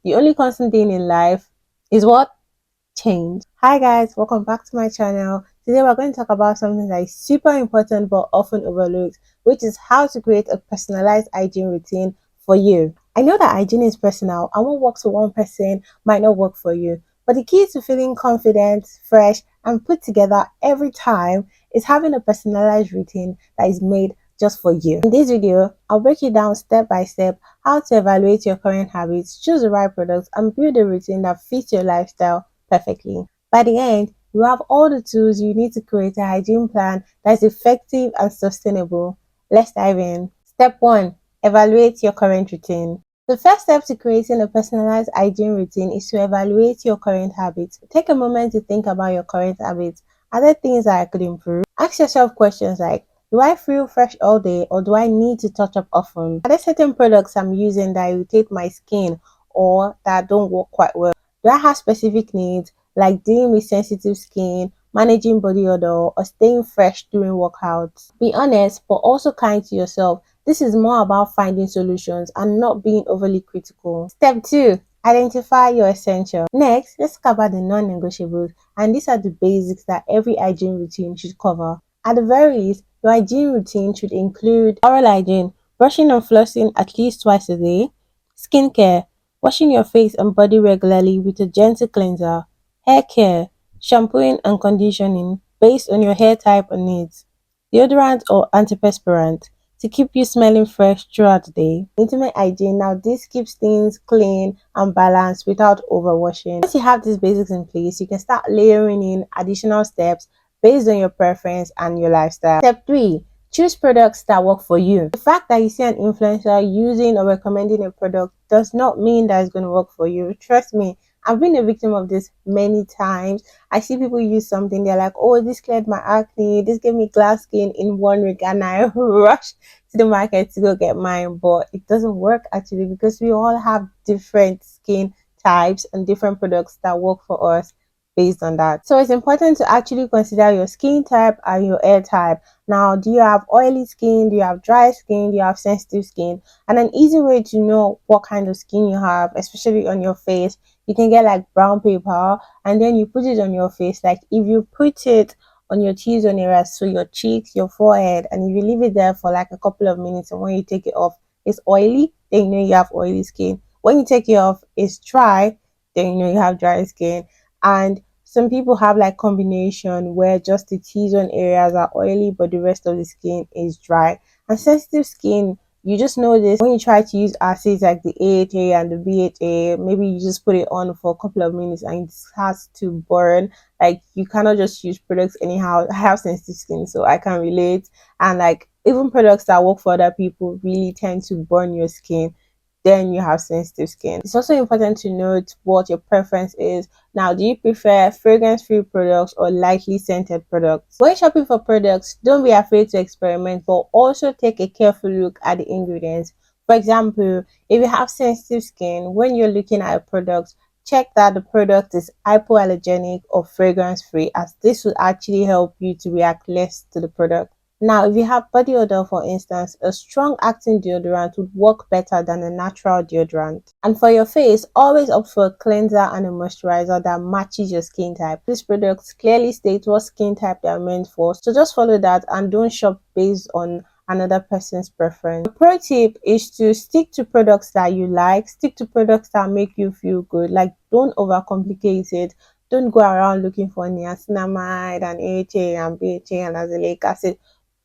The only constant thing in life is what? Change. Hi guys, welcome back to my channel. Today we're going to talk about something that is super important but often overlooked, which is how to create a personalized hygiene routine for you. I know that hygiene is personal and what works for one person might not work for you, but the key to feeling confident, fresh, and put together every time is having a personalized routine that is made just for you. In this video, I'll break it down step by step how to evaluate your current habits, choose the right products, and build a routine that fits your lifestyle perfectly. By the end, you have all the tools you need to create a hygiene plan that is effective and sustainable. Let's dive in. Step 1. Evaluate your current routine. The first step to creating a personalized hygiene routine is to evaluate your current habits. Take a moment to think about your current habits. Are there things that I could improve? Ask yourself questions like, do I feel fresh all day or do I need to touch up often? Are there certain products I'm using that irritate my skin or that don't work quite well? Do I have specific needs like dealing with sensitive skin, managing body odor, or staying fresh during workouts? Be honest, but also kind to yourself. This is more about finding solutions and not being overly critical. Step 2. Identify your essentials. Next, let's talk about the non-negotiables, and these are the basics that every hygiene routine should cover. At the very least, your hygiene routine should include oral hygiene, brushing and flossing at least twice a day, skincare, washing your face and body regularly with a gentle cleanser, hair care, shampooing and conditioning based on your hair type and needs, deodorant or antiperspirant to keep you smelling fresh throughout the day. Intimate hygiene, now this keeps things clean and balanced without overwashing. Once you have these basics in place, you can start layering in additional steps based on your preference and your lifestyle. Step 3. Choose products that work for you. The fact that you see an influencer using or recommending a product does not mean that it's going to work for you. Trust me, I've been a victim of this many times. I see people use something, they're like, oh, this cleared my acne, this gave me glass skin in 1 week, and I rush to the market to go get mine. But it doesn't work actually, because we all have different skin types and different products that work for us based on that. So it's important to actually consider your skin type and your hair type. Now, do you have oily skin? Do you have dry skin? Do you have sensitive skin? And an easy way to know what kind of skin you have, especially on your face, you can get like brown paper and then you put it on your face. Like if you put it on your T-zone areas, so your cheeks, your forehead, and if you leave it there for like a couple of minutes and when you take it off, it's oily, then you know you have oily skin. When you take it off, it's dry, then you know you have dry skin. And some people have like combination where just the T-zone areas are oily but the rest of the skin is dry. And sensitive skin, you just know this when you try to use acids like the AHA and the BHA. Maybe you just put it on for a couple of minutes and it has to burn. Like you cannot just use products anyhow. I have sensitive skin, so I can relate. And like even products that work for other people really tend to burn your skin, then you have sensitive skin. It's also important to note what your preference is. Now, do you prefer fragrance-free products or lightly scented products? When shopping for products, don't be afraid to experiment, but also take a careful look at the ingredients. For example, if you have sensitive skin, when you're looking at a product, check that the product is hypoallergenic or fragrance-free, as this will actually help you to react less to the product. Now, if you have body odor, for instance, a strong acting deodorant would work better than a natural deodorant. And for your face, always opt for a cleanser and a moisturizer that matches your skin type. These products clearly state what skin type they are meant for, so just follow that and don't shop based on another person's preference. The pro tip is to stick to products that you like, stick to products that make you feel good. Like, don't overcomplicate it. Don't go around looking for niacinamide and AHA and BHA and azelaic acid.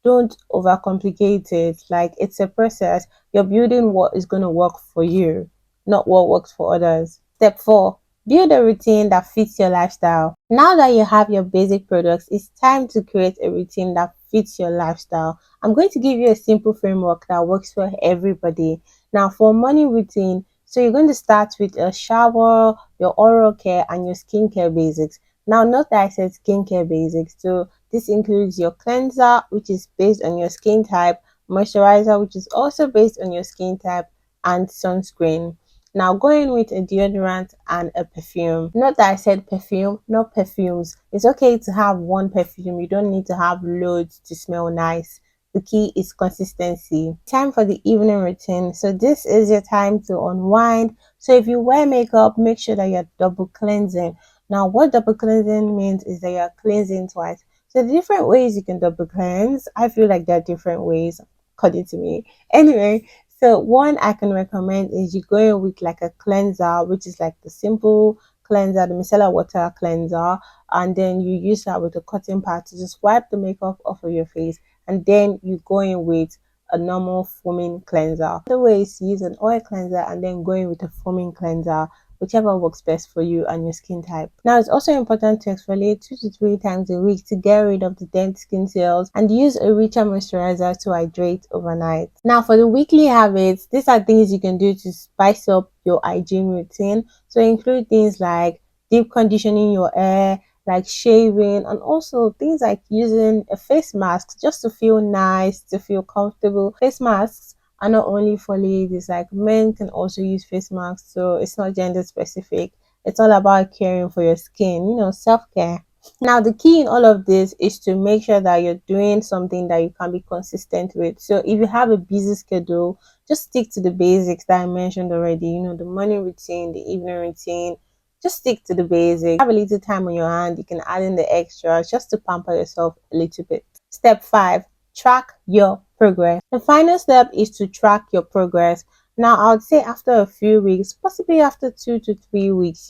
Don't overcomplicate it. Like, it's a process. You're building what is going to work for you, not what works for others. Step 4. Build a routine that fits your lifestyle. Now that you have your basic products, it's time to create a routine that fits your lifestyle. I'm going to give you a simple framework that works for everybody. Now, for a morning routine, so you're going to start with a shower, your oral care, and your skincare basics. Now, note that I said skincare basics, so this includes your cleanser, which is based on your skin type, moisturizer, which is also based on your skin type, and sunscreen. Now, going with a deodorant and a perfume. Not that I said perfume, not perfumes. It's okay to have one perfume. You don't need to have loads to smell nice. the key is consistency. Time for the evening routine. So this is your time to unwind. So if you wear makeup, make sure that you're double cleansing. Now, what double cleansing means is that you're cleansing twice. So the different ways you can double cleanse, I feel like there are different ways according to me. Anyway, so one I can recommend is you go in with like a cleanser, which is like the simple cleanser, the micellar water cleanser, and then you use that with a cotton pad to just wipe the makeup off of your face, and then you go in with a normal foaming cleanser. The way is to use an oil cleanser and then go in with a foaming cleanser, whichever works best for you and your skin type. Now, it's also important to exfoliate 2 to 3 times a week to get rid of the dead skin cells and use a richer moisturizer to hydrate overnight. Now, for the weekly habits, these are things you can do to spice up your hygiene routine. So include things like deep conditioning your hair, like shaving, and also things like using a face mask just to feel nice, to feel comfortable. Face masks are not only for ladies, like men can also use face masks, so it's not gender specific. It's all about caring for your skin, self-care. Now, the key in all of this is to make sure that you're doing something that you can be consistent with. So if you have a busy schedule, just stick to the basics that I mentioned already, the morning routine, the evening routine. Just stick to the basics. Have a little time on your hand, you can add in the extras just to pamper yourself a little bit. Step 5, track your progress. The final step is to track your progress. Now, I would say after a few weeks, possibly after 2 to 3 weeks,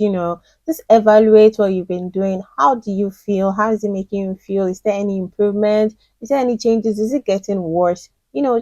just evaluate what you've been doing. How do you feel? How is it making you feel? Is there any improvement? Is there any changes? Is it getting worse?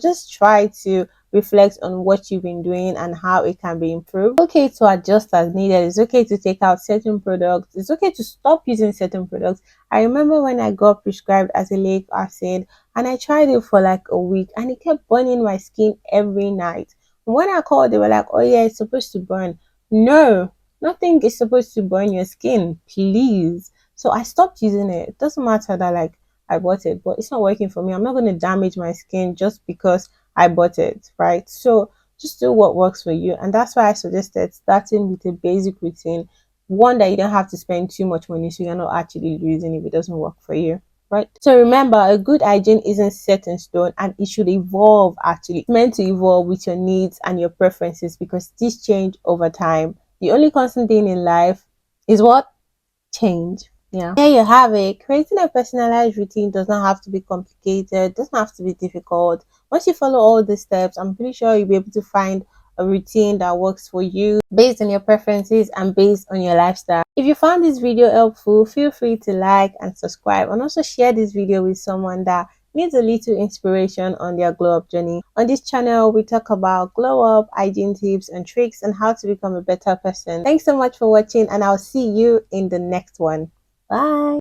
Just try to reflect on what you've been doing and how it can be improved. It's okay to adjust as needed. It's okay to take out certain products. It's okay to stop using certain products. I remember when I got prescribed azelaic acid and I tried it for like a week and it kept burning my skin every night. When I called, they were like, oh yeah, it's supposed to burn. No, nothing is supposed to burn your skin, please. So I stopped using it. It doesn't matter that like I bought it, but it's not working for me. I'm not going to damage my skin just because I bought it, right? So just do what works for you. And that's why I suggested starting with a basic routine, one that you don't have to spend too much money, so you're not actually losing if it doesn't work for you. Right. So remember, a good hygiene isn't set in stone and it should evolve actually. It's meant to evolve with your needs and your preferences because these change over time. The only constant thing in life is what? Change. Yeah. There you have it. Creating a personalized routine does not have to be complicated, doesn't have to be difficult. Once you follow all the steps, I'm pretty sure you'll be able to find a routine that works for you based on your preferences and based on your lifestyle. If you found this video helpful, feel free to like and subscribe and also share this video with someone that needs a little inspiration on their glow up journey. On this channel, we talk about glow up, hygiene tips and tricks and how to become a better person. Thanks so much for watching and I'll see you in the next one. Bye.